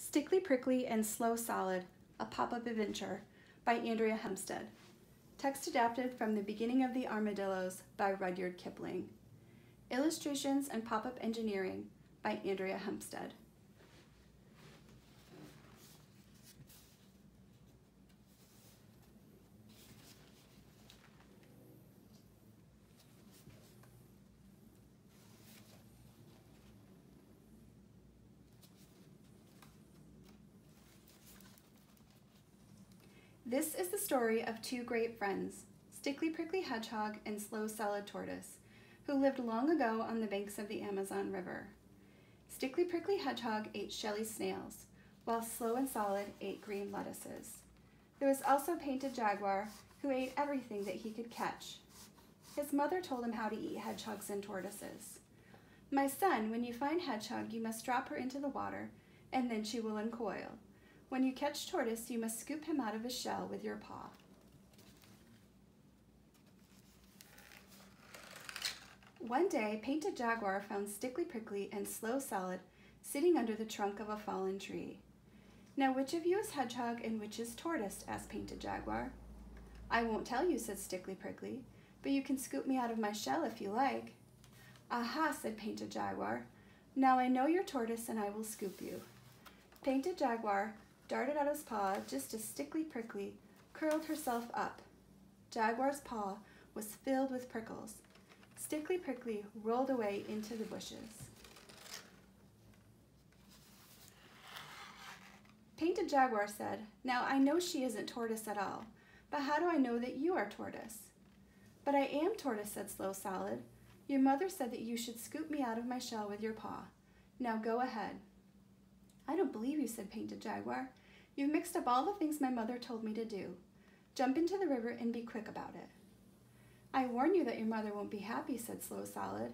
Stickly Prickly and Slow Solid, A Pop-Up Adventure by Andrea Hempstead. Text adapted from The Beginning of the Armadillos by Rudyard Kipling. Illustrations and Pop-Up Engineering by Andrea Hempstead. This is the story of two great friends, Stickly Prickly Hedgehog and Slow Solid Tortoise, who lived long ago on the banks of the Amazon River. Stickly Prickly Hedgehog ate shelly snails, while Slow and Solid ate green lettuces. There was also Painted Jaguar, who ate everything that he could catch. His mother told him how to eat hedgehogs and tortoises. "My son, when you find Hedgehog, you must drop her into the water, and then she will uncoil. When you catch Tortoise, you must scoop him out of his shell with your paw." One day, Painted Jaguar found Stickly Prickly and Slow Solid sitting under the trunk of a fallen tree. "Now, which of you is Hedgehog and which is Tortoise?" asked Painted Jaguar. "I won't tell you," said Stickly Prickly, "but you can scoop me out of my shell if you like." "Aha," said Painted Jaguar. "Now I know you're Tortoise and I will scoop you." Painted Jaguar darted out his paw just as Stickly Prickly curled herself up. Jaguar's paw was filled with prickles. Stickly Prickly rolled away into the bushes. Painted Jaguar said, "Now I know she isn't Tortoise at all, but how do I know that you are Tortoise?" "But I am Tortoise," said Slow Solid. "Your mother said that you should scoop me out of my shell with your paw. Now go ahead." "I don't believe you," said Painted Jaguar. "You've mixed up all the things my mother told me to do. Jump into the river and be quick about it." "I warn you that your mother won't be happy," said Slow Solid.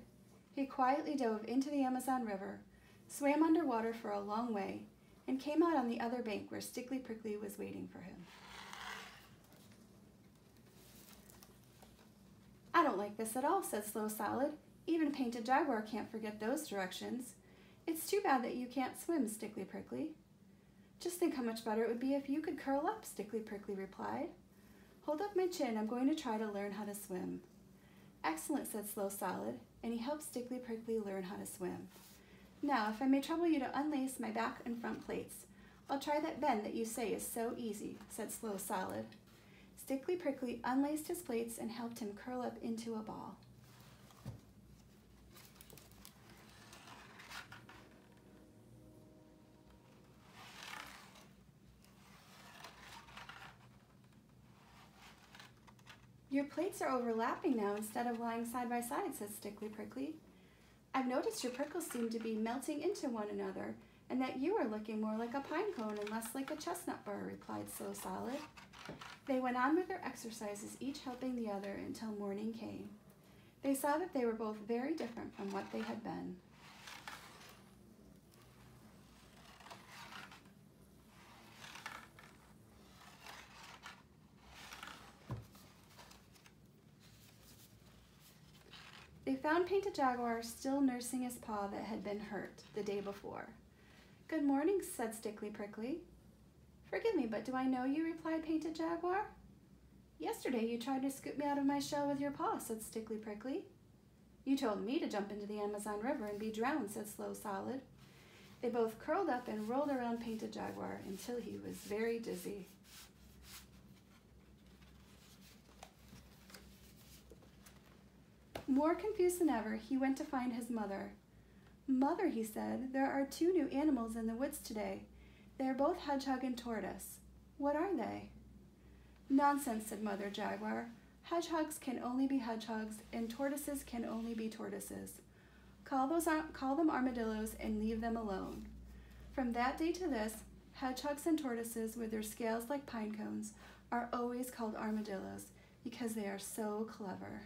He quietly dove into the Amazon River, swam underwater for a long way, and came out on the other bank where Stickly Prickly was waiting for him. "I don't like this at all," said Slow Solid. "Even Painted Jaguar can't forget those directions. It's too bad that you can't swim, Stickly Prickly." "Just think how much better it would be if you could curl up," Stickly Prickly replied. "Hold up my chin, I'm going to try to learn how to swim." "Excellent," said Slow Solid, and he helped Stickly Prickly learn how to swim. "Now, if I may trouble you to unlace my back and front plates, I'll try that bend that you say is so easy," said Slow Solid. Stickly Prickly unlaced his plates and helped him curl up into a ball. "Your plates are overlapping now instead of lying side by side," said Stickly Prickly. "I've noticed your prickles seem to be melting into one another and that you are looking more like a pine cone and less like a chestnut burr," replied Slow Solid. They went on with their exercises, each helping the other, until morning came. They saw that they were both very different from what they had been. They found Painted Jaguar still nursing his paw that had been hurt the day before. "Good morning," said Stickly Prickly. "Forgive me, but do I know you?" replied Painted Jaguar. "Yesterday you tried to scoop me out of my shell with your paw," said Stickly Prickly. "You told me to jump into the Amazon River and be drowned," said Slow Solid. They both curled up and rolled around Painted Jaguar until he was very dizzy. More confused than ever, he went to find his mother. "Mother," he said, "there are two new animals in the woods today. They are both Hedgehog and Tortoise. What are they?" "Nonsense," said Mother Jaguar. "Hedgehogs can only be hedgehogs, and tortoises can only be tortoises. Call them armadillos and leave them alone." From that day to this, hedgehogs and tortoises with their scales like pine cones are always called armadillos because they are so clever.